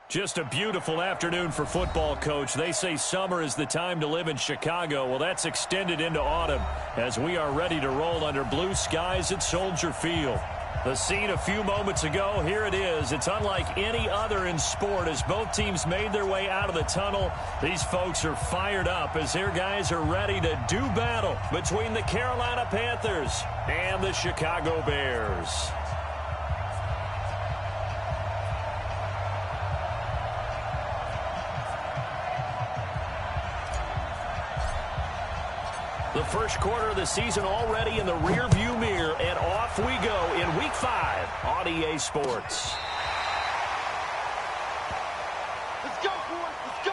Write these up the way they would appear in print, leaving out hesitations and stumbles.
Just a beautiful afternoon for football, Coach. They say summer is the time to live in Chicago. Well, that's extended into autumn as we are ready to roll under blue skies at Soldier Field. The scene a few moments ago, here it is. It's unlike any other in sport as both teams made their way out of the tunnel. These folks are fired up as their guys are ready to do battle between the Carolina Panthers and the Chicago Bears. The first quarter of the season already in the rearview mirror, and off we go in Week 5 on EA Sports. Let's go, boys. Let's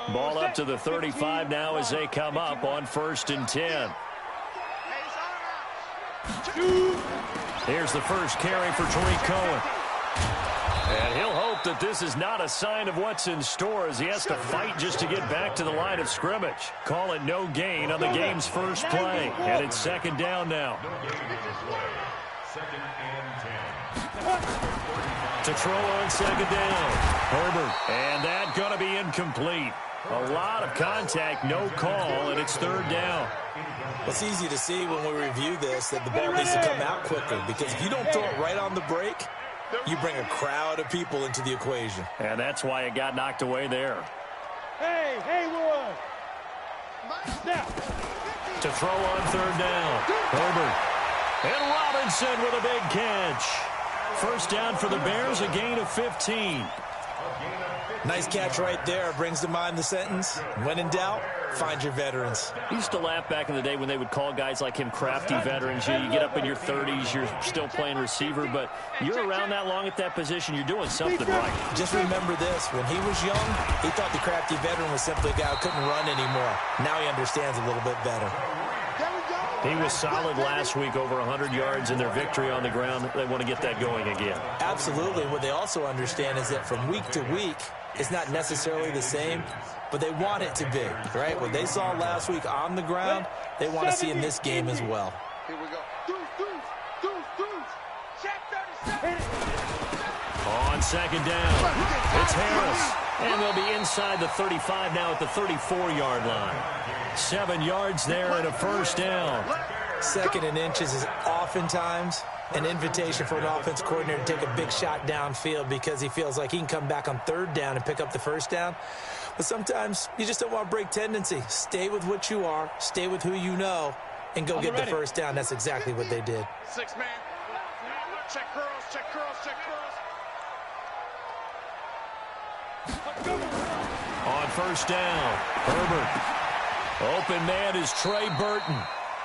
go. Ball up to the 35 now as they come up on 1st and 10. Here's the first carry for Tariq Cohen. And he'll hope that this is not a sign of what's in store as he has to fight just to get back to the line of scrimmage. Call it no gain on the game's first play. And it's 2nd down now. To throw on 2nd down. Herbert. And that going to be incomplete. A lot of contact, no call, and it's 3rd down. It's easy to see when we review this that the ball needs to come out quicker because if you don't throw it right on the break, you bring a crowd of people into the equation. And that's why it got knocked away there. Hey, Haywood. Snap. To throw on 3rd down. Herbert. And Robinson with a big catch. First down for the Bears, a gain of 15. Nice catch right there. Brings to mind the sentence, when in doubt, find your veterans. I used to laugh back in the day when they would call guys like him crafty veterans. You get up in your 30s, you're still playing receiver, but you're around that long at that position, you're doing something right. Just remember this. When he was young, he thought the crafty veteran was simply a guy who couldn't run anymore. Now he understands a little bit better. He was solid last week, over 100 yards in their victory on the ground. They want to get that going again. Absolutely. What they also understand is that from week to week, it's not necessarily the same, but they want it to be, right? What they saw last week on the ground, they want to see in this game as well. Here we go. Deuce. Check 37. On 2nd down, it's Harris. And they'll be inside the 35 now at the 34-yard line. 7 yards there and a first down. 2nd and inches is oftentimes an invitation for an offense coordinator to take a big shot downfield because he feels like he can come back on 3rd down and pick up the first down. But sometimes you just don't want to break tendency. Stay with what you are, stay with who you know, and go get the first down. That's exactly what they did. 6-man. Check curls. On 1st down, Herbert. Open man is Trey Burton.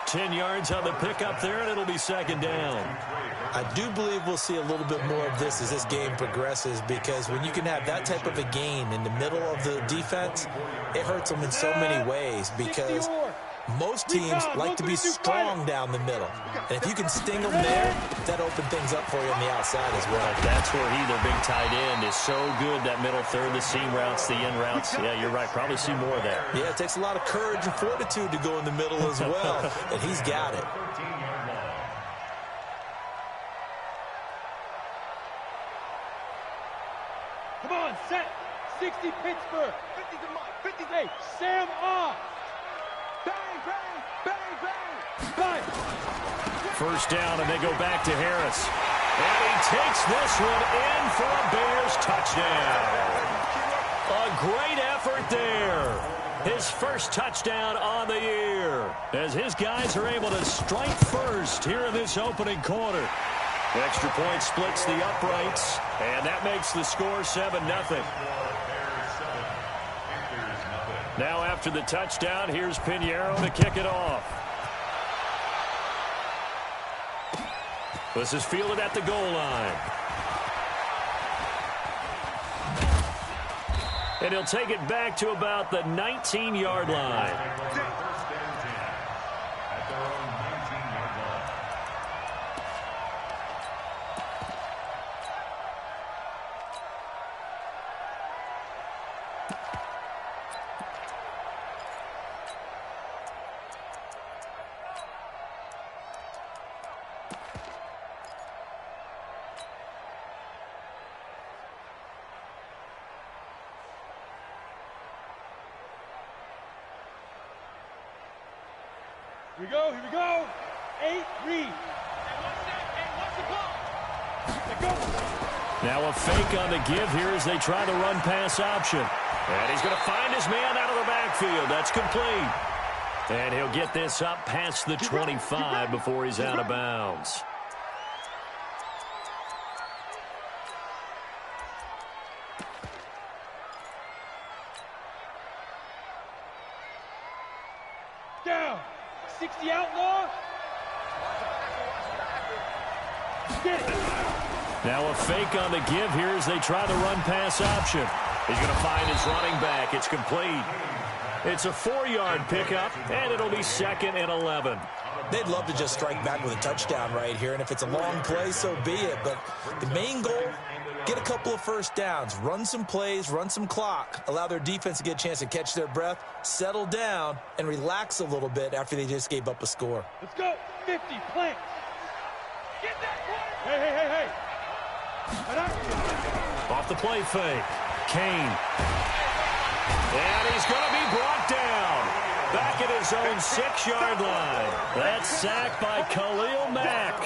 10 yards on the pickup there, and it'll be 2nd down. I do believe we'll see a little bit more of this as this game progresses because when you can have that type of a gain in the middle of the defense, it hurts them in so many ways because most teams like to be strong down the middle. And if you can sting them there, that opens things up for you on the outside as well. That's where he, their big tight end, is so good, that middle third, the seam routes, the in routes. Yeah, you're right. Probably see more of that. Yeah, it takes a lot of courage and fortitude to go in the middle as well, and he's got it. Come on, set. 60 Pittsburgh. 50 to Mike. 50 to Hey, Sam off. Bang. First down, and they go back to Harris. And he takes this one in for a Bears touchdown. A great effort there. His first touchdown on the year as his guys are able to strike first here in this opening quarter. Extra point splits the uprights, and that makes the score 7-0. Now after the touchdown, here's Pinheiro to kick it off. This is fielded at the goal line. And he'll take it back to about the 19-yard line. Here we go, here we go. 8, read. Watch the ball. Let go. Now a fake on the give here as they try the run-pass option. And he's going to find his man out of the backfield. That's complete. And he'll get this up past the 25 before he's out of bounds. Down. 60 outlaw. Get it. Now a fake on the give here as they try the run-pass option. He's going to find his running back. It's complete. It's a 4-yard pickup, and it'll be 2nd and 11. They'd love to just strike back with a touchdown right here, and if it's a long play, so be it. But the main goal, get a couple of first downs, run some plays, run some clock, allow their defense to get a chance to catch their breath, settle down, and relax a little bit after they just gave up a score. Let's go. 50, plant. Get that one. Hey. Off the play fake. Kane. And he's going to be brought down. Back at his own 6-yard line. That's sacked by Khalil Mack.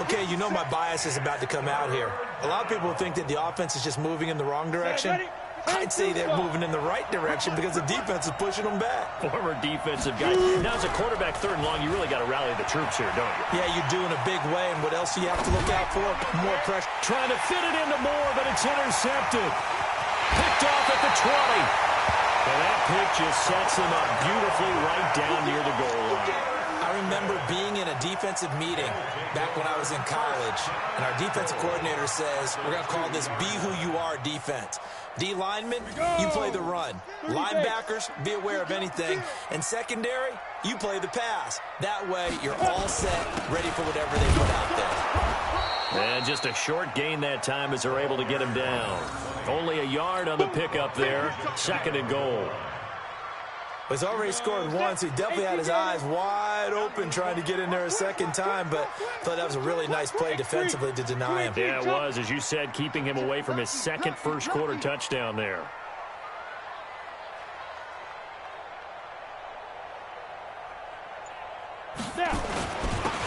Okay, you know my bias is about to come out here. A lot of people think that the offense is just moving in the wrong direction. I'd say they're moving in the right direction because the defense is pushing them back. Former defensive guy. Now, as a quarterback 3rd and long, you really got to rally the troops here, don't you? Yeah, you do in a big way. And what else do you have to look out for? More pressure. Trying to fit it into Moore, but it's intercepted. Picked off at the 20. And that pick just sets him up beautifully right down near the goal line. I remember being in a defensive meeting back when I was in college, and our defensive coordinator says, we're going to call this Be Who You Are defense. D linemen, you play the run. Linebackers, be aware of anything. And secondary, you play the pass. That way, you're all set, ready for whatever they put out there. And just a short gain that time as they're able to get him down. Only a yard on the pickup there. 2nd and goal. He's already scored once. He definitely had his eyes wide open trying to get in there a second time, but I thought that was a really nice play defensively to deny him. Yeah, it was, as you said, keeping him away from his 2nd first-quarter touchdown there.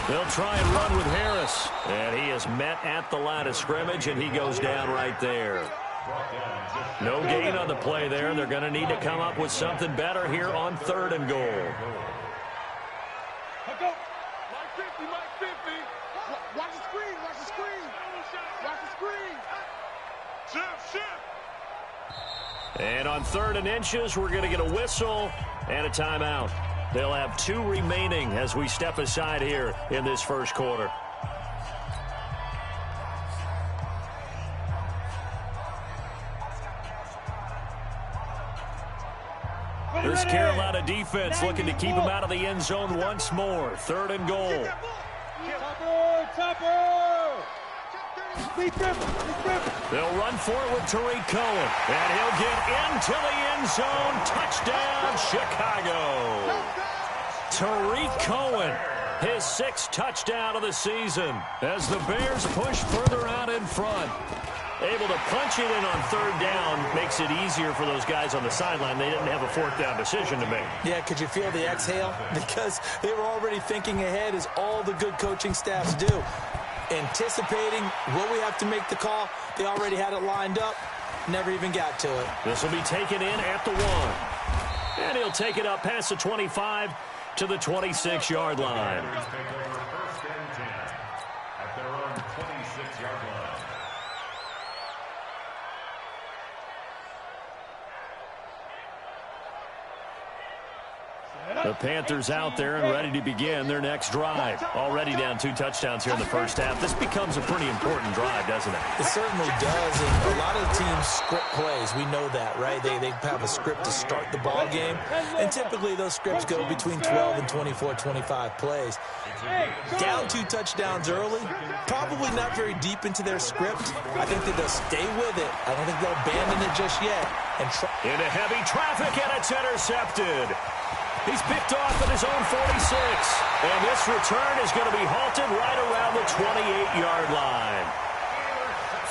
They'll try and run with Harris, and he is met at the line of scrimmage, and he goes down right there. No gain on the play there. They're going to need to come up with something better here on 3rd and goal. Watch the screen. And on 3rd and inches, we're going to get a whistle and a timeout. They'll have 2 remaining as we step aside here in this first quarter. This Carolina defense looking to keep him out of the end zone once more. 3rd and goal. They'll run for it with Tariq Cohen. And he'll get into the end zone. Touchdown, Chicago. Tariq Cohen, his 6th touchdown of the season as the Bears push further out in front. Able to punch it in on 3rd down makes it easier for those guys on the sideline. They didn't have a 4th down decision to make. Yeah, could you feel the exhale? Because they were already thinking ahead, as all the good coaching staffs do. Anticipating, will we have to make the call? They already had it lined up. Never even got to it. This will be taken in at the 1. And he'll take it up past the 25 to the 26-yard line. The Panthers out there and ready to begin their next drive. Already down 2 touchdowns here in the first half. This becomes a pretty important drive, doesn't it? It certainly does. And a lot of the teams script plays. We know that, right? They have a script to start the ball game. And typically those scripts go between 12 and 24, 25 plays. Down 2 touchdowns early, probably not very deep into their script. I think that they'll stay with it. I don't think they'll abandon it just yet. Into heavy traffic, and it's intercepted. He's picked off at his own 46. And this return is going to be halted right around the 28-yard line.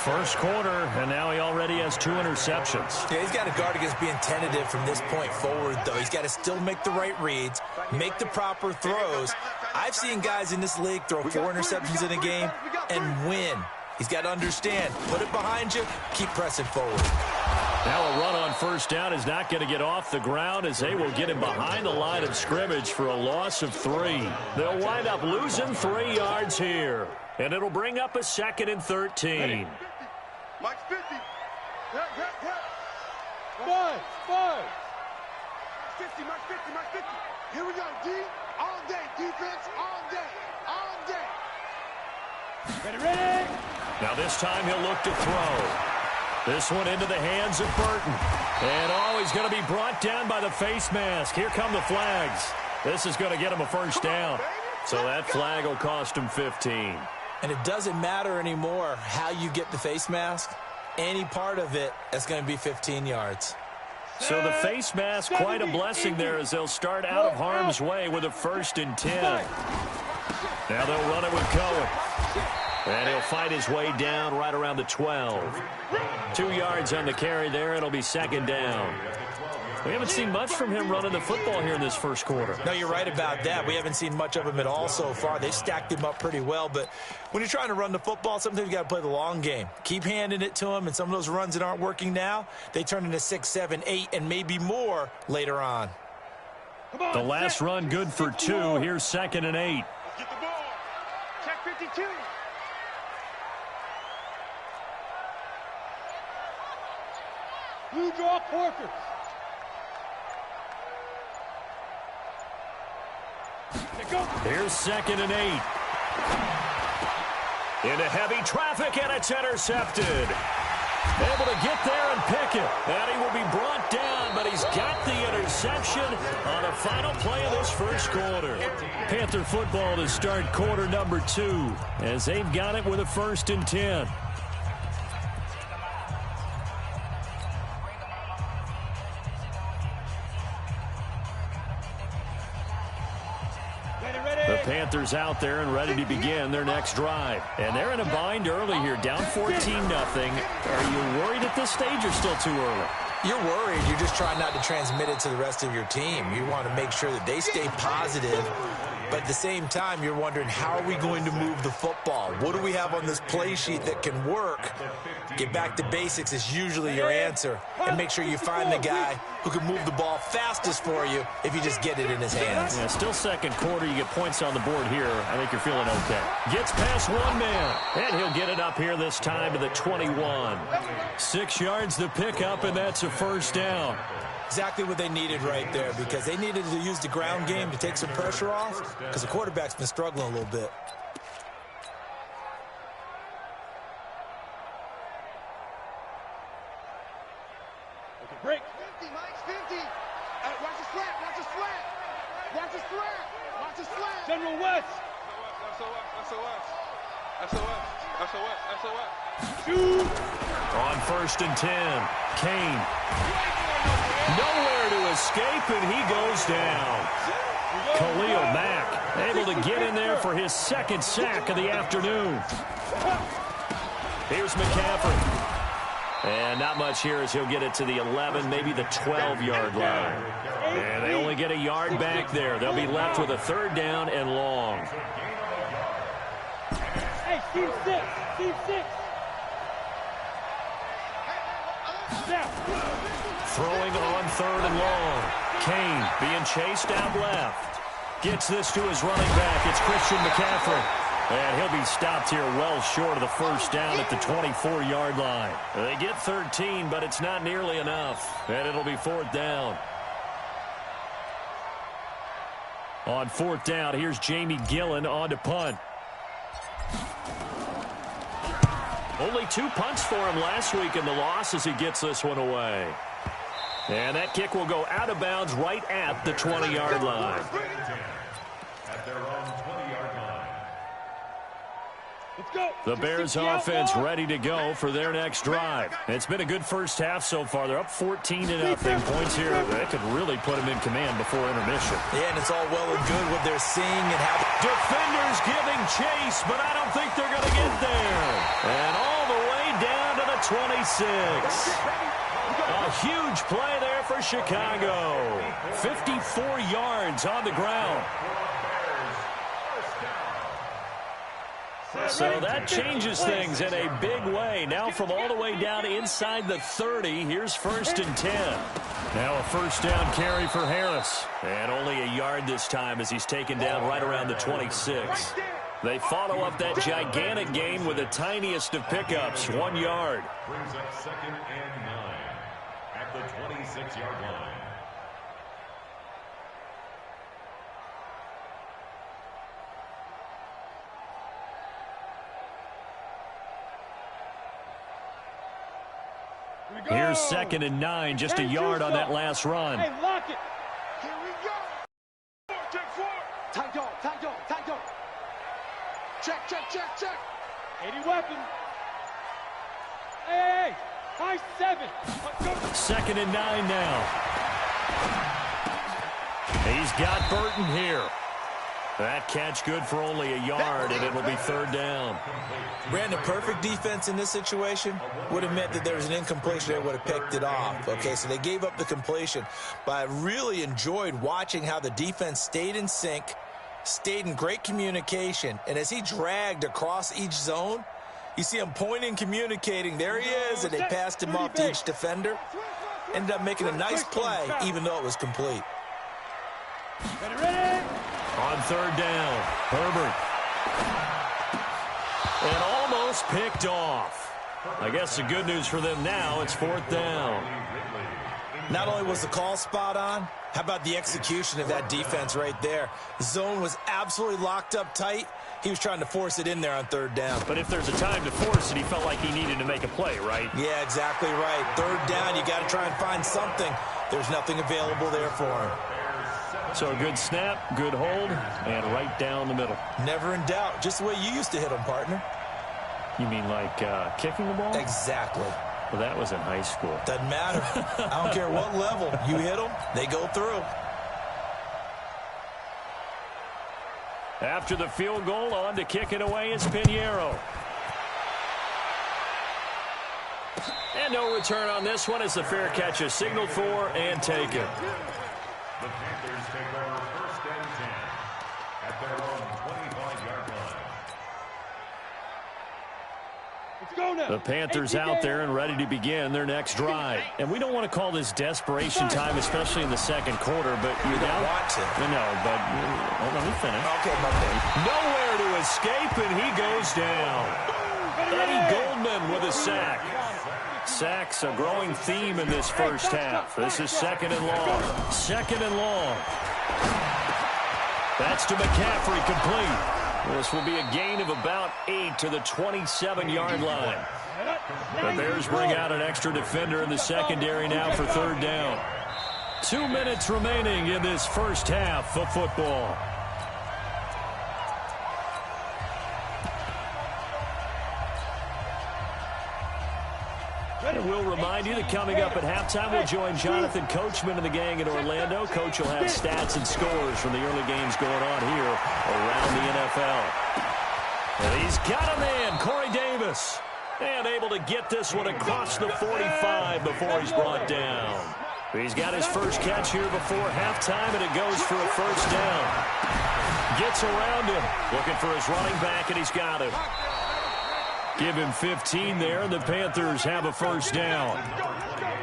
First quarter, and now he already has 2 interceptions. Yeah, he's got to guard against being tentative from this point forward, though. He's got to still make the right reads, make the proper throws. I've seen guys in this league throw 4 interceptions in a game and win. He's got to understand, put it behind you, keep pressing forward. Now a run on first down is not going to get off the ground as they will get him behind the line of scrimmage for a loss of 3. They'll wind up losing 3 yards here. And it'll bring up a 2nd and 13. Mike's 50. Five. 50, Mike's 50, Mike's 50. Here we go, D. All day. Defense, all day. All day. Ready. Now this time he'll look to throw. This one into the hands of Burton. And he's going to be brought down by the face mask. Here come the flags. This is going to get him a first down. So that flag will cost him 15. And it doesn't matter anymore how you get the face mask. Any part of it, that's going to be 15 yards. So the face mask, quite a blessing there as they'll start out of harm's way with a 1st and 10. Now they'll run it with Cohen. And he'll fight his way down right around the 12. 2 yards on the carry there. It'll be 2nd down. We haven't seen much from him running the football here in this first quarter. No, you're right about that. We haven't seen much of him at all so far. They've stacked him up pretty well. But when you're trying to run the football, sometimes you got to play the long game. Keep handing it to him, and some of those runs that aren't working now, they turn into 6, 7, 8, and maybe more later on. The last run good for 2. Here's 2nd and 8. Let's get the ball. Check 52. Blue draw Porkers. Here's 2nd and 8. Into heavy traffic, and it's intercepted. Able to get there and pick it. And he will be brought down, but he's got the interception on the final play of this first quarter. Panther football to start quarter number 2 as they've got it with a 1st and 10. The Panthers out there and ready to begin their next drive. And they're in a bind early here, down 14-0. Are you worried at this stage or still too early? You're worried. You're just trying not to transmit it to the rest of your team. You want to make sure that they stay positive. But at the same time, you're wondering, how are we going to move the football? What do we have on this play sheet that can work? Get back to basics is usually your answer. And make sure you find the guy who can move the ball fastest for you if you just get it in his hands. Yeah, still second quarter. You get points on the board here. I think you're feeling okay. Gets past one man. And he'll get it up here this time to the 21. 6 yards the pickup, and that's a first down. Exactly what they needed right there, because they needed to use the ground game to take some pressure off, because the quarterback's been struggling a little bit. Okay, break. 50, Mike's 50. Watch the slant, watch the slant. Watch the slant, watch the slant. General West. SOS. Shoot. On 1st and 10, Kane. Nowhere to escape, and he goes down. Khalil Mack able to get in there for his 2nd sack of the afternoon. Here's McCaffrey. And not much here as he'll get it to the 11, maybe the 12-yard line. And they only get a yard back there. They'll be left with a 3rd down and long. Hey, Team 6. Team 6. Throwing on 3rd and long. Kane being chased out left. Gets this to his running back. It's Christian McCaffrey. And he'll be stopped here well short of the 1st down at the 24-yard line. They get 13, but it's not nearly enough. And it'll be 4th down. On 4th down, here's Jamie Gillen on to punt. Only 2 punts for him last week in the loss as he gets this one away. And that kick will go out of bounds right at the 20-yard line. The Bears offense ready to go for their next drive. It's been a good first half so far. They're up 14-0. Points here that could really put them in command before intermission. Yeah, and it's all well and good what they're seeing and how. Defenders giving chase, but I don't think they're going to get there. And all the way down 26. A huge play there for Chicago. 54 yards on the ground. So that changes things in a big way. Now from all the way down inside the 30, here's 1st and 10. Now a first down carry for Harris. And only a yard this time as he's taken down right around the 26. They follow up that gigantic gain with the tiniest of pickups, 1 yard. Brings up 2nd and 9 at the 26-yard line. Here's 2nd and 9, just a yard on that last run. Hey, lock it. Here we go. Check 4. Tight dog, tight dog, tight dog. Check, check, check, check. 80 weapon. Hey, high 7. 2nd and 9 now. He's got Burton here. That catch good for only a yard, and it'll be 3rd down. Brandon, perfect defense in this situation would have meant that there was an incompletion. They would have picked it off. Okay, so they gave up the completion. But I really enjoyed watching how the defense stayed in sync, stayed in great communication, and as he dragged across each zone, you see him pointing, communicating. There he is, and they passed him off to each defender. Ended up making a nice play, even though it was complete. Ready? On 3rd down, Herbert. And almost picked off. I guess the good news for them now, it's 4th down. Not only was the call spot on, how about the execution of that defense right there? The zone was absolutely locked up tight. He was trying to force it in there on 3rd down. But if there's a time to force it, he felt like he needed to make a play, right? Yeah, exactly right. 3rd down, you got to try and find something. There's nothing available there for him. So a good snap, good hold, and right down the middle. Never in doubt. Just the way you used to hit them, partner. You mean like kicking the ball? Exactly. Well, that was in high school. Doesn't matter. I don't care what level. You hit them, they go through. After the field goal, on to kick it away is Pinheiro. And no return on this one as the fair catch is signaled for and taken. The Panthers take over 1st and 10 at their own 25-yard line. Let's go now. The Panthers out there and ready to begin their next drive. And we don't want to call this desperation time, especially in the 2nd quarter, but you don't want to. No, but let me finish. Okay, my bad. Nowhere to escape, and he goes down. Eddie Goldman with a sack. Sacks a growing theme in this first half. This is 2nd and long. 2nd and long. That's to McCaffrey, complete. This will be a gain of about 8 to the 27-yard line. The Bears bring out an extra defender in the secondary now for 3rd down. 2 minutes remaining in this first half of football. And we'll remind you that coming up at halftime, we'll join Jonathan Coachman and the gang in Orlando. Coach will have stats and scores from the early games going on here around the NFL. And he's got a man, Corey Davis, and able to get this one across the 45 before he's brought down. He's got his first catch here before halftime, and it goes for a first down. Gets around him, looking for his running back, and he's got him. Give him 15 there, and the Panthers have a first down.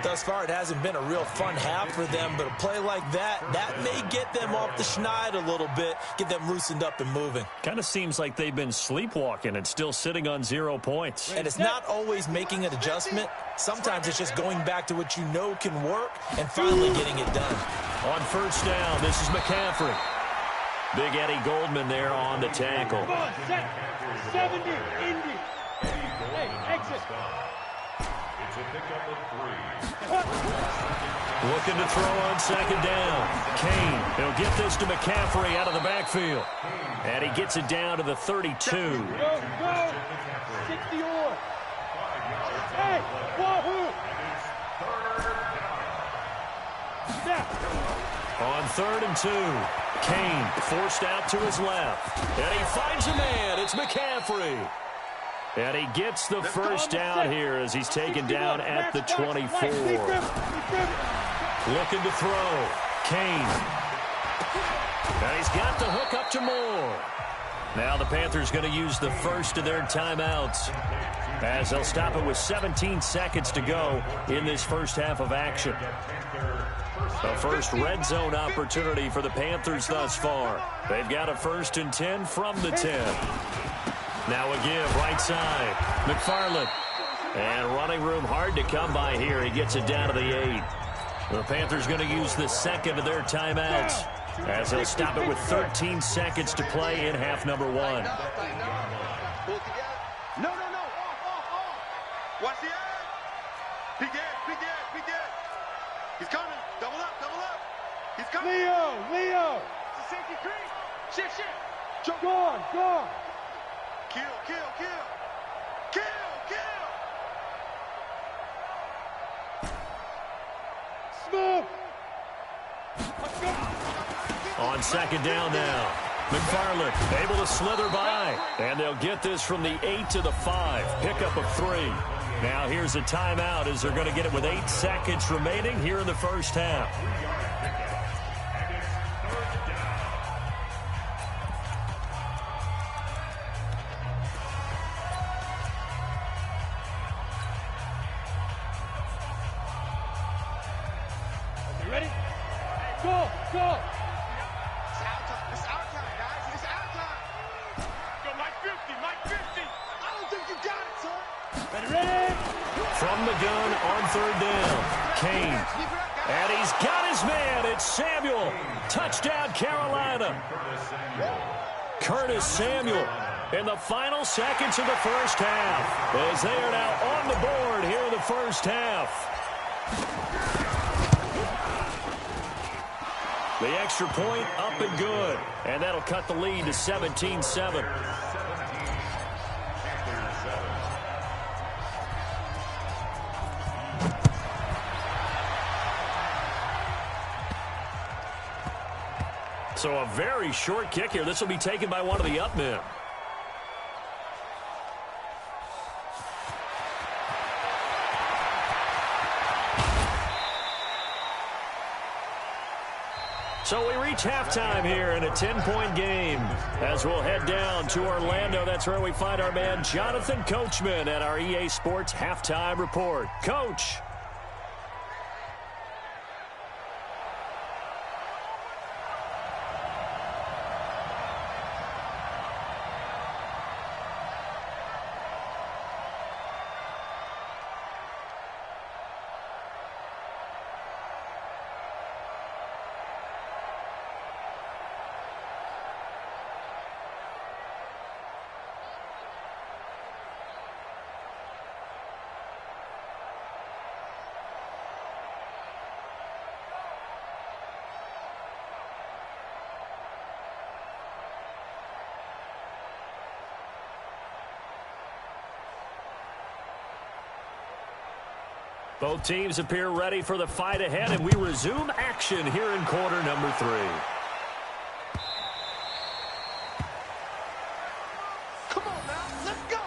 Thus far, it hasn't been a real fun half for them, but a play like that may get them off the schneid a little bit, get them loosened up and moving. Kind of seems like they've been sleepwalking and still sitting on 0 points. And it's not always making an adjustment. Sometimes it's just going back to what you know can work and finally getting it done. On first down, this is McCaffrey. Big Eddie Goldman there on the tackle. 70, Indy. Hey, exit. It's a pickup of 3. Looking to throw on 2nd down. Kane, he'll get this to McCaffrey out of the backfield. And he gets it down to the 32. Go, 60 on. Hey, wahoo. On 3rd and 2. Kane forced out to his left. And he finds a man. It's McCaffrey. And he gets the first down here as he's taken down at the 24. Looking to throw. Kane. And he's got the hook up to Moore. Now the Panthers going to use the first of their timeouts as they'll stop it with 17 seconds to go in this first half of action. The first red zone opportunity for the Panthers thus far. They've got a 1st and 10 from the 10. Now a give, right side. McFarland. And running room hard to come by here. He gets it down to the 8. The Panthers going to use the second of their timeouts as they'll stop it with 13 seconds to play in half number 1. No. Off. Watch the eye. Big gas. He's coming. Double up. He's coming. Leo. It's a safety creep. Shit. Go on. Kill. Smooth. On second down now. McFarland able to slither by. And they'll get this from the 8 to the 5. Pickup of 3. Now here's a timeout as they're going to get it with 8 seconds remaining here in the first half. You ready? Go. It's our time, guys. It's our time. Go, Mike 50. I don't think you got it, son. Ready? From the gun on 3rd down. Kane. And he's got his man. It's Samuel. Touchdown, Carolina. Curtis Samuel in the final seconds of the first half as they are now on the board here in the first half. The extra point up and good. And that'll cut the lead to 17-7. So a very short kick here. This will be taken by one of the up men. So we reach halftime here in a 10-point game as we'll head down to Orlando. That's where we find our man Jonathan Coachman at our EA Sports Halftime Report. Coach. Both teams appear ready for the fight ahead, and we resume action here in quarter number 3. Come on now, let's go.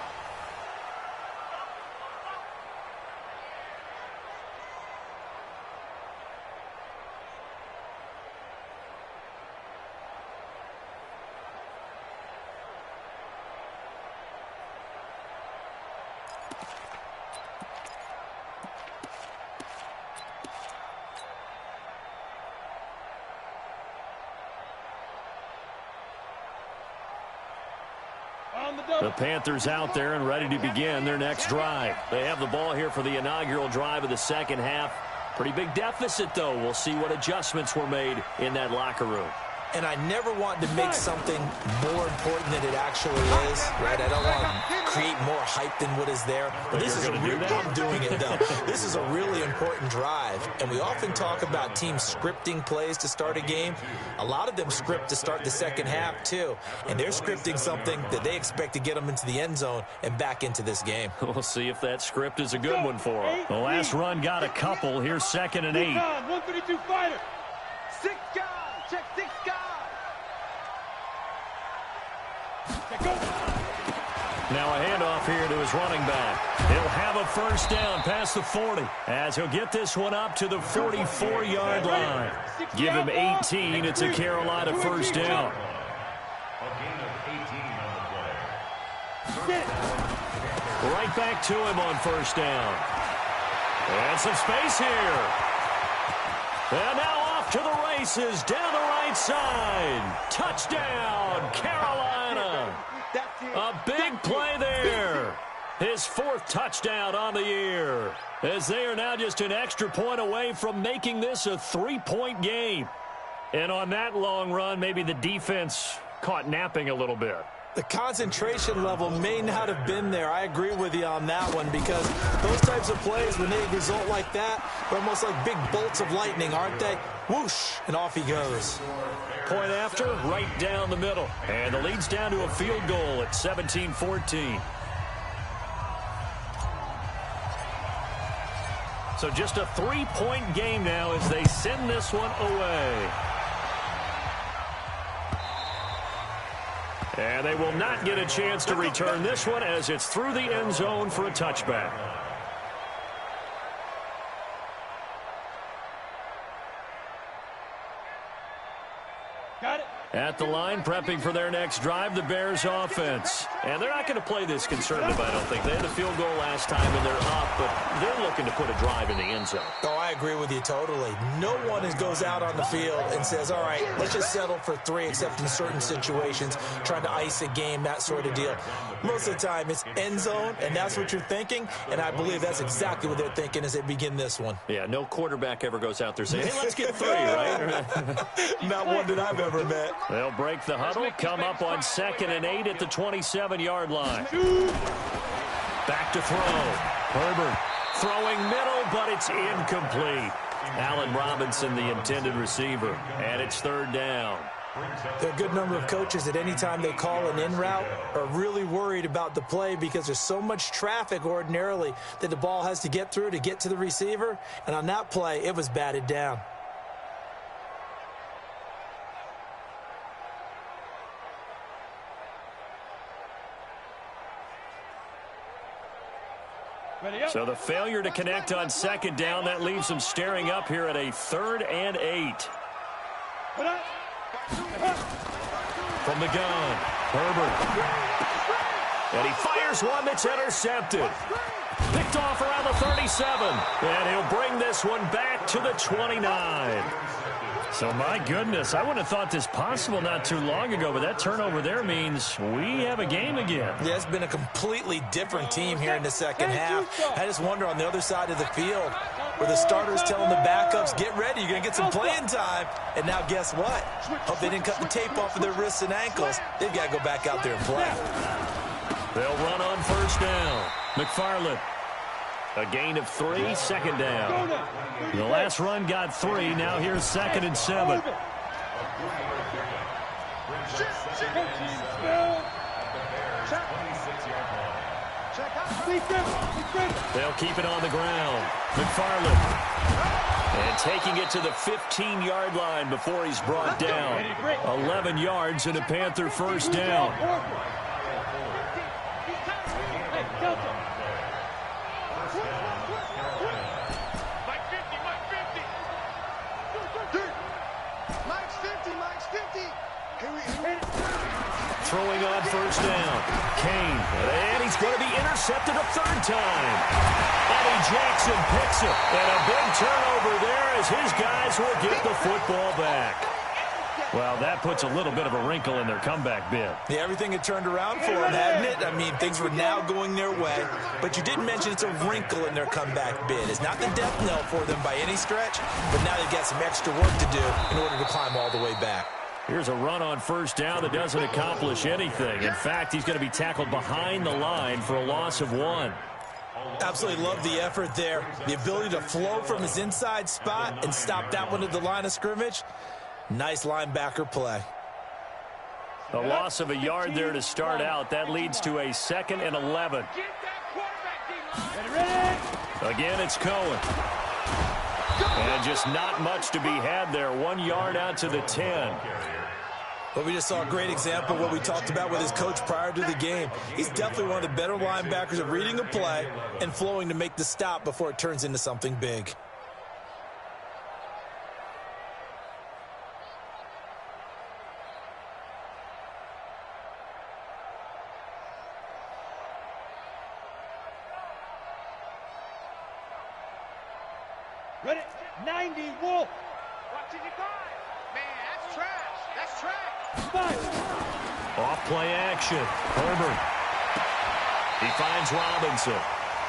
The Panthers out there and ready to begin their next drive. They have the ball here for the inaugural drive of the second half. Pretty big deficit, though. We'll see what adjustments were made in that locker room. And I never want to make something more important than it actually is, right? I don't want to create more hype than what is there. But this is a real, I'm doing it, though. This is a really important drive. And we often talk about teams scripting plays to start a game. A lot of them script to start the second half, too. And they're scripting something that they expect to get them into the end zone and back into this game. We'll see if that script is a good one for them. The last run got a couple. Here's 2nd and 8. 132 fighter. 6 guys. Check 6 guys. Okay, go. Now a handoff here to his running back. He'll have a first down past the 40 as he'll get this one up to the 44-yard line. Give him 18. It's a Carolina first down. Right back to him on first down. And some space here. And now off to the races down the right side. Touchdown, Carolina. A big play there. His 4th touchdown on the year, as they are now just an extra point away from making this a 3-point game. And on that long run, maybe the defense caught napping a little bit. The concentration level may not have been there. I agree with you on that one, because those types of plays, when they result like that, they're almost like big bolts of lightning, aren't they? Whoosh, and off he goes. Point after, right down the middle. And the lead's down to a field goal at 17-14. So just a 3-point game now as they send this one away. And they will not get a chance to return this one as it's through the end zone for a touchback. Got it. At the line, prepping for their next drive, the Bears offense. And they're not going to play this conservative, I don't think. They had a field goal last time, and they're up, but they're looking to put a drive in the end zone. Oh, I agree with you totally. No one goes out on the field and says, all right, let's just settle for 3, except in certain situations, trying to ice a game, that sort of deal. Most of the time, it's end zone, and that's what you're thinking, and I believe that's exactly what they're thinking as they begin this one. Yeah, no quarterback ever goes out there saying, hey, let's get 3, right? Not one that I've ever met. They'll break the huddle, come up on 2nd and 8 at the 27-yard line. Back to throw. Herbert throwing middle, but it's incomplete. Allen Robinson, the intended receiver, and it's 3rd down. There are a good number of coaches at any time they call an in route are really worried about the play because there's so much traffic ordinarily that the ball has to get through to get to the receiver. And on that play, it was batted down. So the failure to connect on 2nd down, that leaves them staring up here at a 3rd and 8. From the gun, Herbert. And he fires one that's intercepted. Picked off around the 37. And he'll bring this one back to the 29. So, my goodness, I wouldn't have thought this possible not too long ago, but that turnover there means we have a game again. Yeah, it's been a completely different team here in the second half. I just wonder on the other side of the field where the starters telling the backups, get ready, you're going to get some playing time. And now guess what? Hope they didn't cut the tape off of their wrists and ankles. They've got to go back out there and play. They'll run on 1st down. McFarland. A gain of 3, 2nd down. The last run got 3. Now here's 2nd and 7. They'll keep it on the ground. McFarland. And taking it to the 15-yard line before he's brought down. 11 yards and a Panther first down. Throwing on 1st down. Kane. And he's going to be intercepted a 3rd time. Eddie Jackson picks it. And a big turnover there as his guys will get the football back. Well, that puts a little bit of a wrinkle in their comeback bid. Yeah, everything had turned around for them, hadn't it? I mean, things were now going their way. But you did mention it's a wrinkle in their comeback bid. It's not the death knell for them by any stretch, but now they've got some extra work to do in order to climb all the way back. Here's a run on 1st down that doesn't accomplish anything. In fact, he's going to be tackled behind the line for a loss of 1. Absolutely love the effort there. The ability to flow from his inside spot and stop that one at the line of scrimmage. Nice linebacker play. A loss of a yard there to start out. That leads to a 2nd and 11. Again, it's Cohen. And just not much to be had there. 1 yard out to the 10. Well, we just saw a great example of what we talked about with his coach prior to the game. He's definitely one of the better linebackers at reading a play and flowing to make the stop before it turns into something big. Ready? 90, Wolf. Watching you guys. Man, that's trash. That's trash. Five. Off play action. Herbert. He finds Robinson.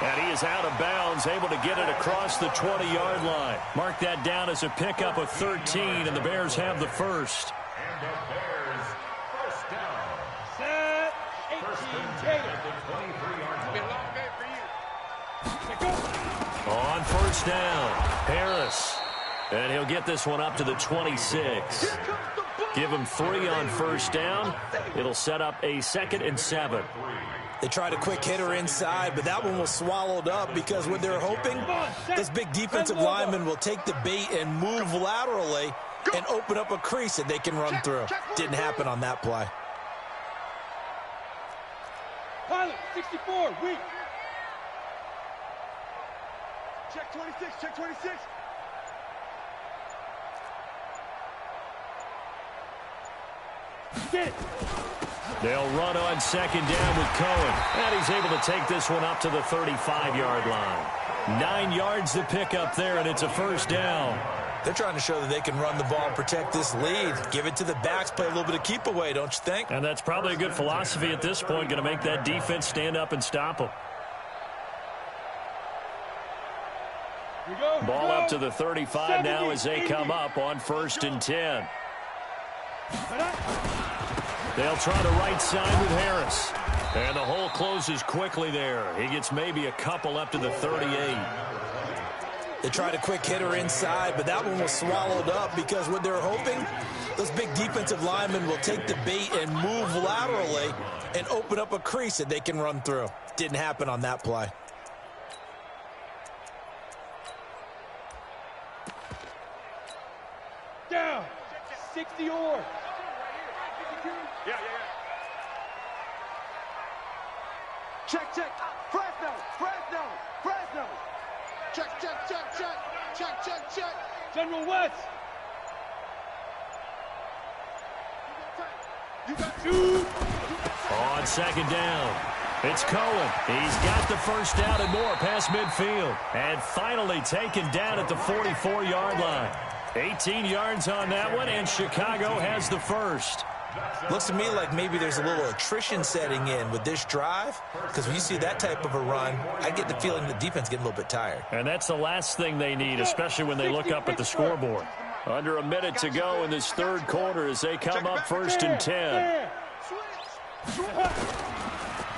And he is out of bounds, able to get it across the 20-yard line. Mark that down as a pickup of 13, and the Bears have the first. And the Bears first down. Set. First 18. and 10 Take at the 23-yard Been a line. long day for you. On first down, Harris. And he'll get this one up to the 26. Give him 3 on first down. It'll set up a 2nd and 7. They tried a quick hitter inside, but that one was swallowed up because what they're hoping, this big defensive lineman will take the bait and move laterally and open up a crease that they can run through. Didn't happen on that play. Pilot, 64, weak. Check 26, check 26. Get it. They'll run on 2nd down with Cohen. And he's able to take this one up to the 35-yard line. 9 yards to pick up there, and it's a first down. They're trying to show that they can run the ball and protect this lead. Give it to the backs, play a little bit of keep away, don't you think? And that's probably a good philosophy at this point, going to make that defense stand up and stop them. Ball up to the 35 now as they come up on 1st and 10. They'll try the right side with Harris. And the hole closes quickly there. He gets maybe a couple up to the 38. They tried a quick hitter inside, but that one was swallowed up because what they're hoping, those big defensive linemen will take the bait and move laterally and open up a crease that they can run through. Didn't happen on that play. Down. 60 or. Yeah. Check. Fresno. Check. General West. You got Two. On 2nd down, it's Cohen. He's got the first down and more past midfield. And finally taken down at the 44-yard line. 18 yards on that one, and Chicago has the first. Looks to me like maybe there's a little attrition setting in with this drive, because when you see that type of a run, I get the feeling the defense getting a little bit tired. And that's the last thing they need, especially when they look up at the scoreboard. Under a minute to go in this 3rd quarter as they come up 1st and 10.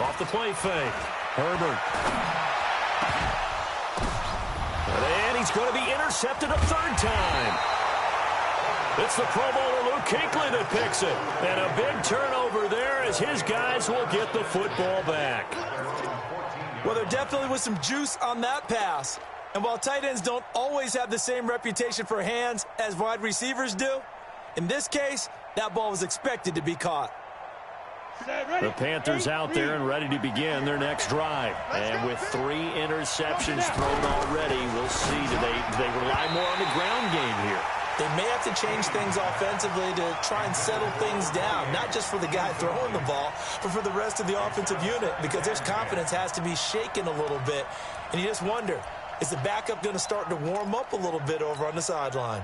Off the play fake. Herbert. And he's going to be intercepted a 3rd time. It's the Pro Bowler Luke Kuechly that picks it. And a big turnover there as his guys will get the football back. Well, there definitely was some juice on that pass. And while tight ends don't always have the same reputation for hands as wide receivers do, in this case, that ball was expected to be caught. The Panthers out there and ready to begin their next drive. And with 3 interceptions thrown already, we'll see, do they rely more on the ground game here? They may have to change things offensively to try and settle things down, not just for the guy throwing the ball, but for the rest of the offensive unit, because their confidence has to be shaken a little bit. And you just wonder, is the backup going to start to warm up a little bit over on the sideline?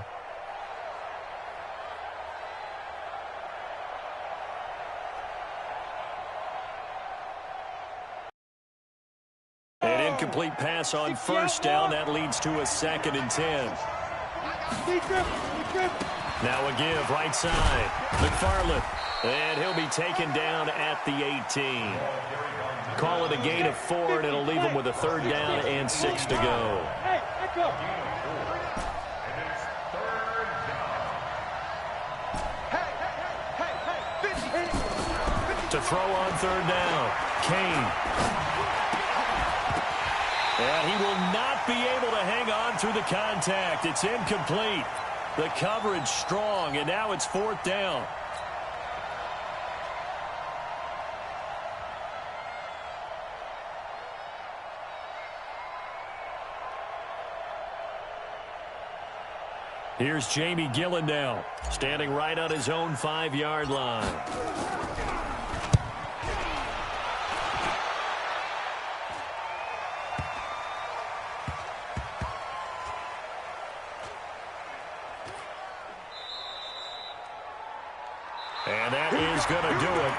An incomplete pass on first down. That leads to a 2nd and 10. Now a give, right side. McFarland. And he'll be taken down at the 18. Call it a gain of 4, and it'll leave him with a 3rd down and 6 to go. Hey, echo. To throw on 3rd down, Kane. And he will not be able to hang on through the contact. It's incomplete. The coverage strong, and now it's 4th down. Here's Jamie Gillen now, standing right on his own 5-yard line. And that is going to do it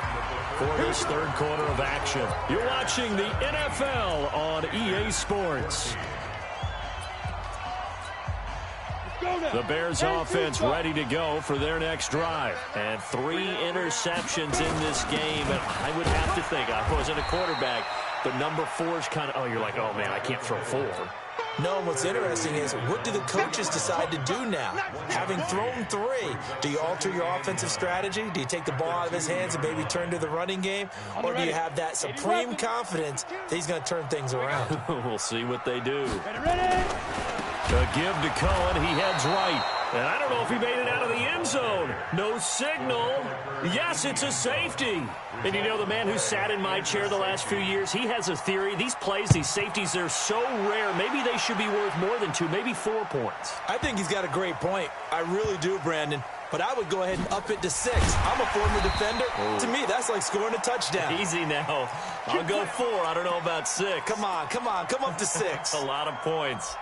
for this third quarter of action. You're watching the NFL on EA Sports. The Bears offense ready to go for their next drive. And 3 interceptions in this game. And I would have to think, I wasn't a quarterback, but number 4 is kind of, oh, you're like, oh, man, I can't throw 4. No, what's interesting is, what do the coaches decide to do now? Having thrown 3, do you alter your offensive strategy? Do you take the ball out of his hands and maybe turn to the running game? Or do you have that supreme confidence that he's going to turn things around? We'll see what they do. A give to Cohen. He heads right. And I don't know if he made it out of the end zone. No signal. Yes, it's a safety. And you know, the man who sat in my chair the last few years, he has a theory. These plays, these safeties, they're so rare. Maybe they should be worth more than 2, maybe 4 points. I think he's got a great point. I really do, Brandon. But I would go ahead and up it to 6. I'm a former defender. Oh. To me, that's like scoring a touchdown. Easy now. I'll go 4. I don't know about 6. Come on. Come up to 6. A lot of points.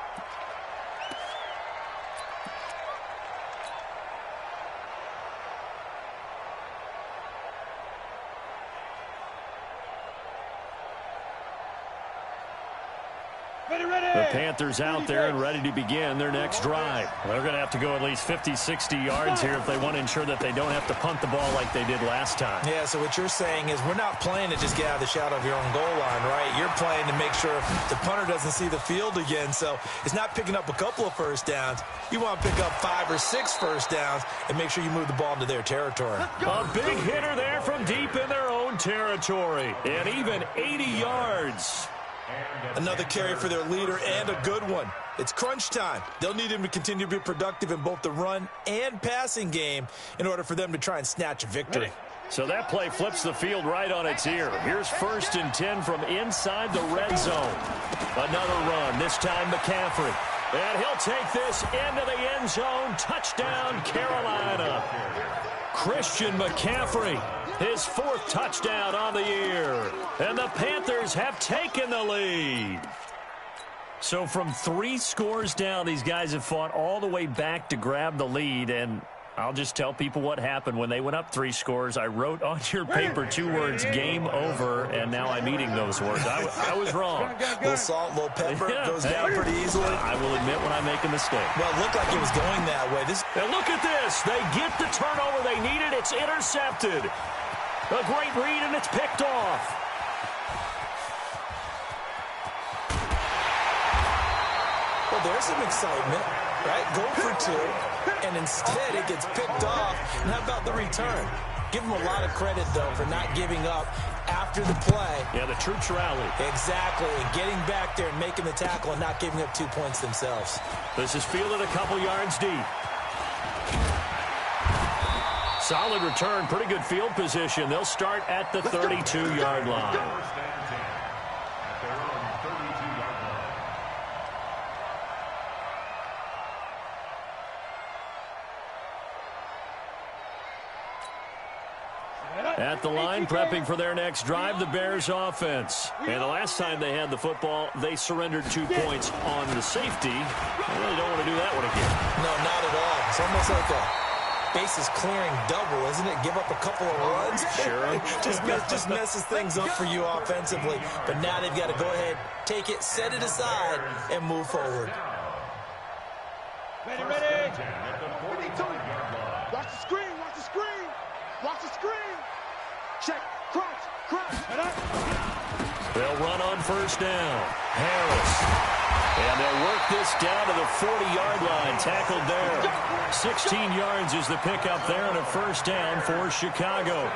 The Panthers out there and ready to begin their next drive. They're going to have to go at least 50, 60 yards here if they want to ensure that they don't have to punt the ball like they did last time. Yeah, so what you're saying is we're not playing to just get out of the shadow of your own goal line, right? You're playing to make sure the punter doesn't see the field again. So it's not picking up a couple of first downs. You want to pick up 5 or 6 first downs and make sure you move the ball into their territory. A big hitter there from deep in their own territory. And even 80 yards. Another carry for their leader, and a good one. It's crunch time. They'll need him to continue to be productive in both the run and passing game in order for them to try and snatch a victory. So that play flips the field right on its ear. Here's 1st and 10 from inside the red zone. Another run, this time McCaffrey. And he'll take this into the end zone. Touchdown, Carolina. Christian McCaffrey, his 4th touchdown on the year. And the Panthers have taken the lead. So from 3 scores down, these guys have fought all the way back to grab the lead. And I'll just tell people what happened when they went up 3 scores. I wrote on your paper 2 words, game over, and now I'm eating those words. I was wrong. Little salt, little pepper, goes down pretty easily. I will admit when I make a mistake. Well, it looked like it was going that way. And look at this. They get the turnover they needed. It's intercepted. A great read, and it's picked off. Well, there's some excitement, right? Go for 2, and instead it gets picked off. And how about the return? Give them a lot of credit, though, for not giving up after the play. Yeah, the troops rallied. Exactly, and getting back there and making the tackle and not giving up 2 points themselves. This is fielded a couple yards deep. Solid return, pretty good field position. They'll start at the 32-yard line. At the line, prepping for their next drive, the Bears offense. And the last time they had the football, they surrendered 2 points on the safety. They really don't want to do that one again. No, not at all. It's almost like a bases clearing double, isn't it? Give up a couple of runs. Sure. just messes things up for you offensively. But now they've got to go ahead, take it, set it aside, and move forward. Ready. Watch the screen, watch the screen. Watch the screen. Check, crunch. They'll run on 1st down. Harris. And they'll work this down to the 40-yard line. Tackled there. 16 yards is the pickup there and a 1st down for Chicago.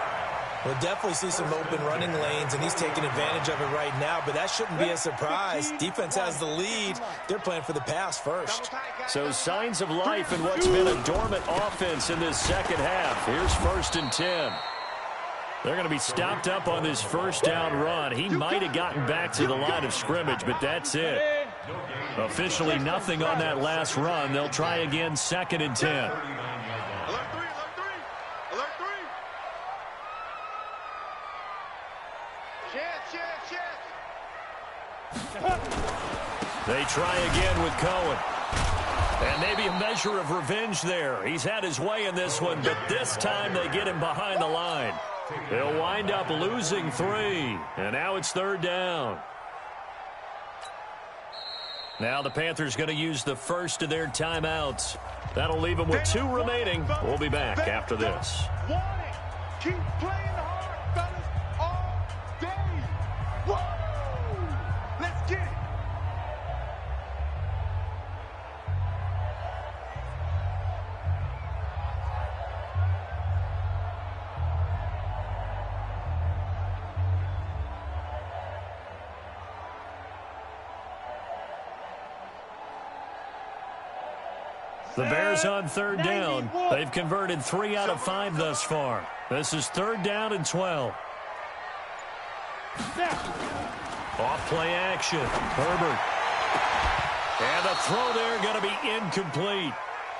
We'll definitely see some open running lanes, and he's taking advantage of it right now, but that shouldn't be a surprise. Defense has the lead. They're playing for the pass first. So signs of life in what's been a dormant offense in this second half. Here's 1st and 10. They're going to be stopped up on this 1st down run. He might have gotten back to the line of scrimmage, but that's it. Officially nothing on that last run. They'll try again, 2nd and 10. Alert 3, alert 3, alert 3. Chance. They try again with Cohen. And maybe a measure of revenge there. He's had his way in this one, but this time they get him behind the line. He'll wind up losing 3, and now it's 3rd down. Now the Panthers going to use the first of their timeouts. That'll leave them with 2 remaining. We'll be back after this. Keep playing hard, fellas, all day. Whoa! Let's get it. The Bears on 3rd down. They've converted 3 out of 5 thus far. This is 3rd down and 12. Off play action. Herbert. And the throw there going to be incomplete.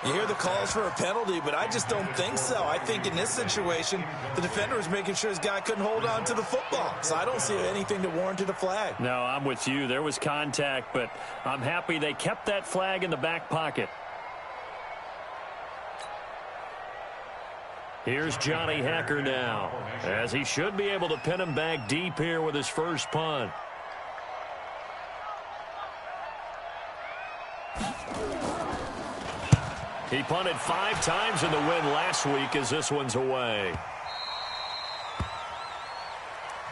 You hear the calls for a penalty, but I just don't think so. I think in this situation, the defender was making sure his guy couldn't hold on to the football. So I don't see anything that warranted a flag. No, I'm with you. There was contact, but I'm happy they kept that flag in the back pocket. Here's Johnny Hacker now, as he should be able to pin him back deep here with his first punt. He punted 5 times in the win last week as this one's away.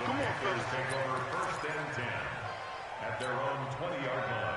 The Panthers take over 1st and 10 at their own 20-yard line.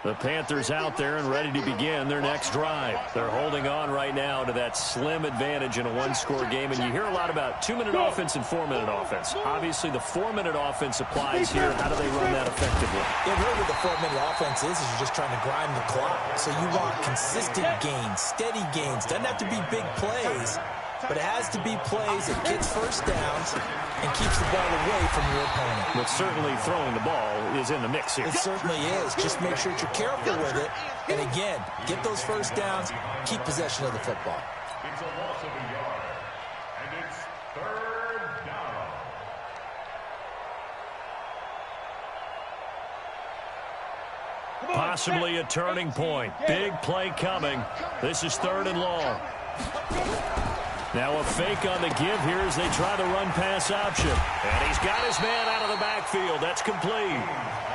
The Panthers out there and ready to begin their next drive. They're holding on right now to that slim advantage in a 1-score game. And you hear a lot about 2-minute offense and 4-minute offense. Obviously, the 4-minute offense applies here. How do they run that effectively? Yeah, really what the 4-minute offense is you're just trying to grind the clock. So you want consistent gains, steady gains. Doesn't have to be big plays, but it has to be plays that gets first downs and keeps the ball away from your opponent. But certainly throwing the ball is in the mix here. It certainly is. Just make sure that you're careful with it. And again, get those first downs, keep possession of the football. It's a loss of a yard, and it's 3rd down. Possibly a turning point. Big play coming. This is 3rd and long. Now a fake on the give here as they try the run-pass option. And he's got his man out of the backfield. That's complete.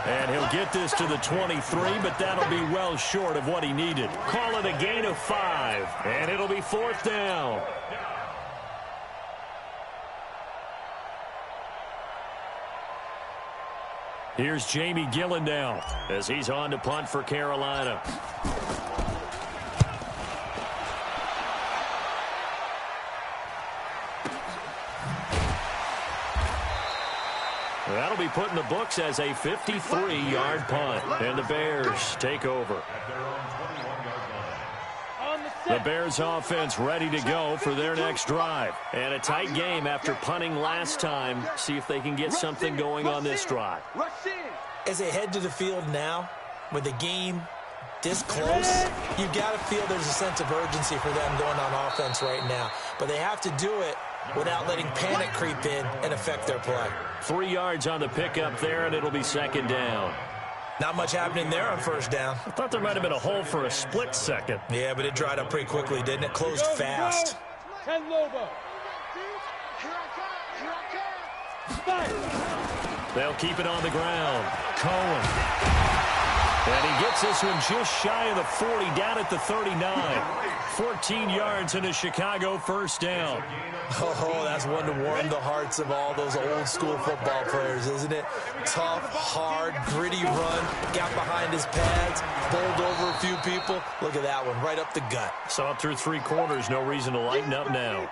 And he'll get this to the 23, but that'll be well short of what he needed. Call it a gain of 5, and it'll be 4th down. Here's Jamie Gillen now as he's on to punt for Carolina. That'll be put in the books as a 53-yard punt. And the Bears take over. The Bears offense ready to go for their next drive. And a tight game after punting last time. See if they can get something going on this drive. As they head to the field now, with the game this close, you got to feel there's a sense of urgency for them going on offense right now. But they have to do it without letting panic creep in and affect their play. 3 yards on the pickup there, and it'll be 2nd down. Not much happening there on 1st down. I thought there might have been a hole for a split second. Yeah, but it dried up pretty quickly, didn't it? Closed fast. 10 Lobo. They'll keep it on the ground. Cohen. And he gets this one just shy of the 40, down at the 39. 14 yards and a Chicago 1st down. Oh, that's one to warm the hearts of all those old school football players, isn't it? Tough, hard, gritty run, got behind his pads, bowled over a few people. Look at that one, right up the gut. Saw it through 3 quarters, no reason to lighten up now.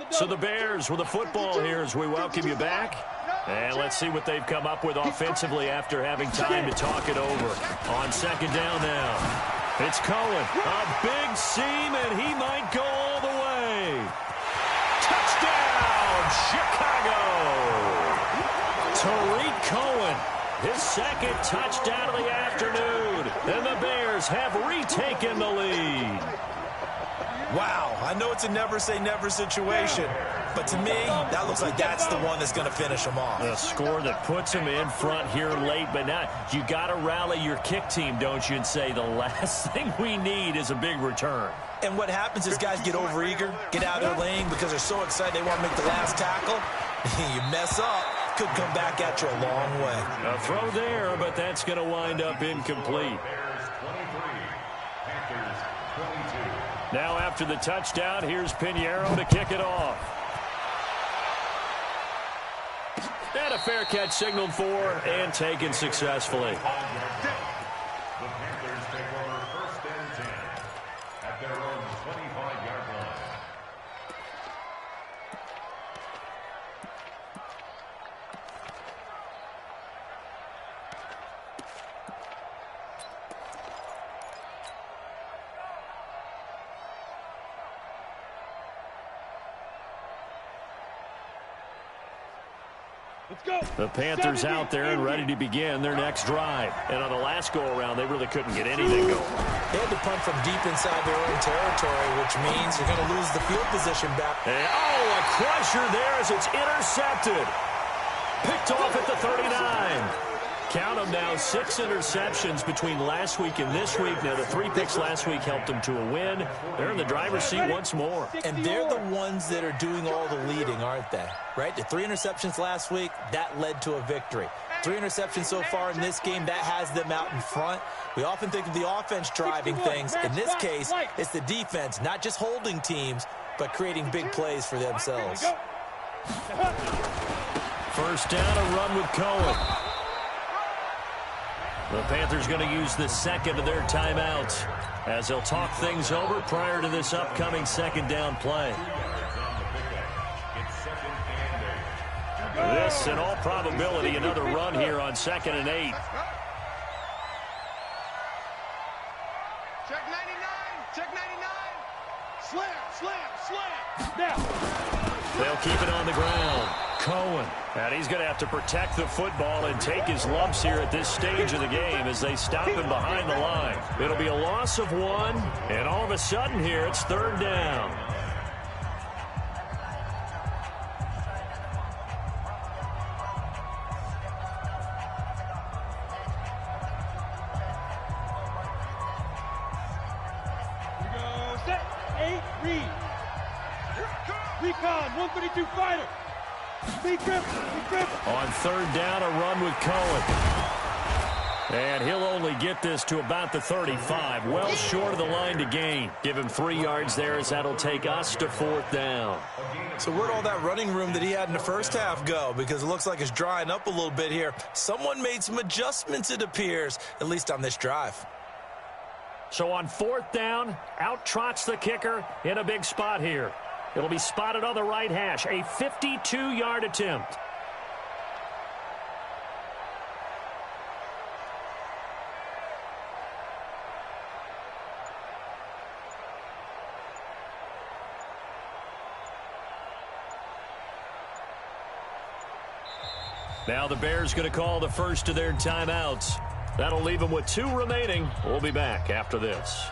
So the Bears with the football here as we welcome you back. And let's see what they've come up with offensively after having time to talk it over. On second down now. It's Cohen. A big seam, and he might go all the way. Touchdown, Chicago! Tariq Cohen, his second touchdown of the afternoon. And the Bears have retaken the lead. Wow, I know it's a never-say-never situation, but to me, that looks like that's the one that's going to finish them off. A score that puts them in front here late, but now you got to rally your kick team, don't you, and say the last thing we need is a big return. And what happens is guys get overeager, get out of their lane because they're so excited they want to make the last tackle. You mess up, could come back at you a long way. A throw there, but that's going to wind up incomplete. Now after the touchdown, here's Pinheiro to kick it off. And a fair catch signaled for and taken successfully. The Panthers take over 1st and 10 at their own 25-yard line. Let's go. The Panthers out there and ready to begin their next drive. And on the last go-around, they really couldn't get anything going. They had to punt from deep inside their own territory, which means you're going to lose the field position back. And, a crusher there as it's intercepted. Picked off at the 39. Count them now, 6 interceptions between last week and this week. Now, the 3 picks last week helped them to a win. They're in the driver's seat once more. And they're the ones that are doing all the leading, aren't they? Right? The 3 interceptions last week, that led to a victory. 3 interceptions so far in this game, that has them out in front. We often think of the offense driving things. In this case, it's the defense, not just holding teams, but creating big plays for themselves. First down, a run with Cohen. The Panthers going to use the second of their timeouts as they'll talk things over prior to this upcoming second down play. This, in all probability, another run here on 2nd and 8. Check 99. Check 99. Slam, slam, slam. Now. They'll keep it on the ground. Cohen. And he's going to have to protect the football and take his lumps here at this stage of the game as they stop him behind the line. It'll be a loss of 1, and all of a sudden here it's 3rd down. Here we go. Set. 8. Read. Recon. 132 fighter. Be grip. On 3rd down, a run with Cohen. And he'll only get this to about the 35. Well short of the line to gain. Give him 3 yards there as that'll take us to 4th down. So where'd all that running room that he had in the first half go? Because it looks like it's drying up a little bit here. Someone made some adjustments, it appears, at least on this drive. So on 4th down, out trots the kicker in a big spot here. It'll be spotted on the right hash, a 52-yard attempt. Now the Bears going to call the first of their timeouts. That'll leave them with 2 remaining. We'll be back after this.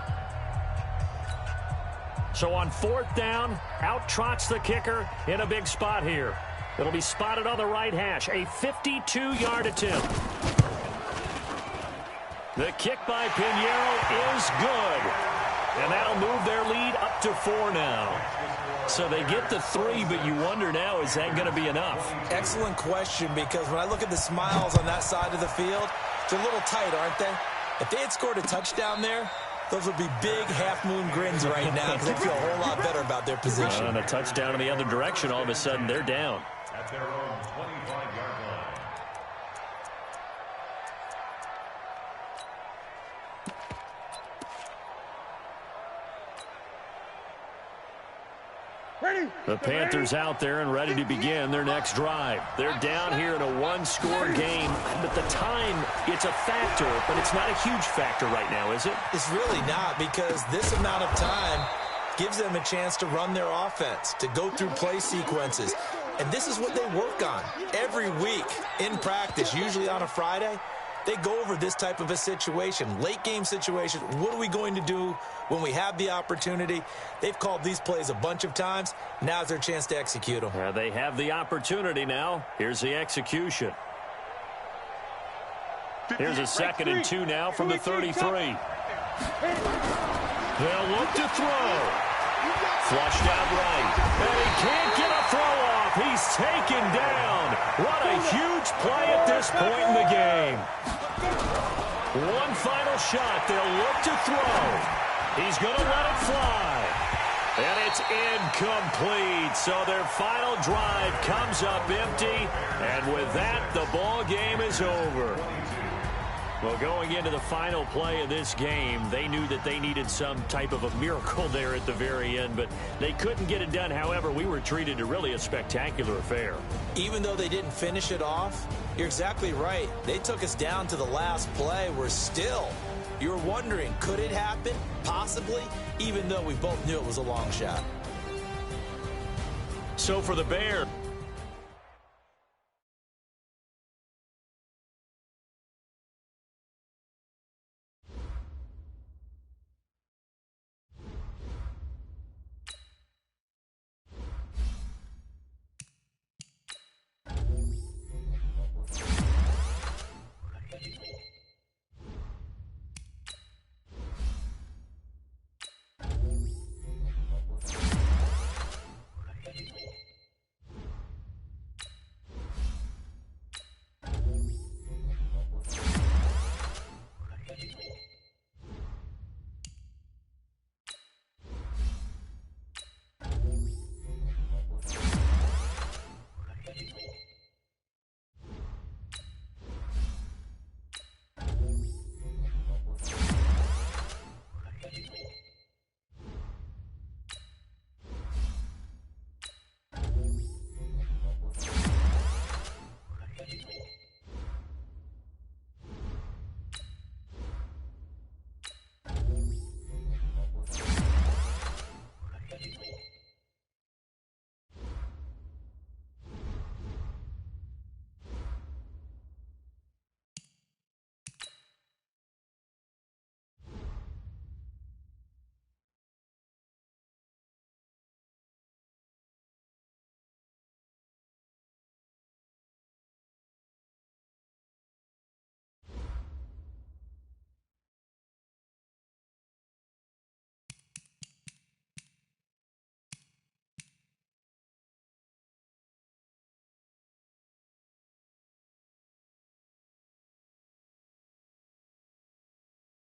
So on 4th down, out trots the kicker in a big spot here. It'll be spotted on the right hash, a 52-yard attempt. The kick by Pinheiro is good. And that'll move their lead up to 4 now. So they get the 3, but you wonder now, is that going to be enough? Excellent question, because when I look at the smiles on that side of the field, they're a little tight, aren't they? If they had scored a touchdown there, those would be big half-moon grins right now because they feel a whole lot better about their position. And a touchdown in the other direction, all of a sudden they're down. At their own 25-yard line. The Panthers out there and ready to begin their next drive. They're down here in a one-score game, but the time, it's a factor, but it's not a huge factor right now, is it? It's really not, because this amount of time gives them a chance to run their offense, to go through play sequences. And this is what they work on every week in practice, usually on a Friday. They go over this type of a situation, late game situation. What are we going to do when we have the opportunity? They've called these plays a bunch of times. Now's their chance to execute them. They have the opportunity now. Here's the execution. Here's a 2nd and 2 now from the 33. They'll look to throw. Flushed out right. And he can't get a throw off. He's taken down. What a huge play at this point in the game. One final shot. They'll look to throw. He's going to let it fly. And it's incomplete. So their final drive comes up empty. And with that, the ball game is over. Well, going into the final play of this game, they knew that they needed some type of a miracle there at the very end, but they couldn't get it done. However, we were treated to really a spectacular affair. Even though they didn't finish it off, you're exactly right. They took us down to the last play. We're still, you're wondering, could it happen? Possibly, even though we both knew it was a long shot. So for the Bears,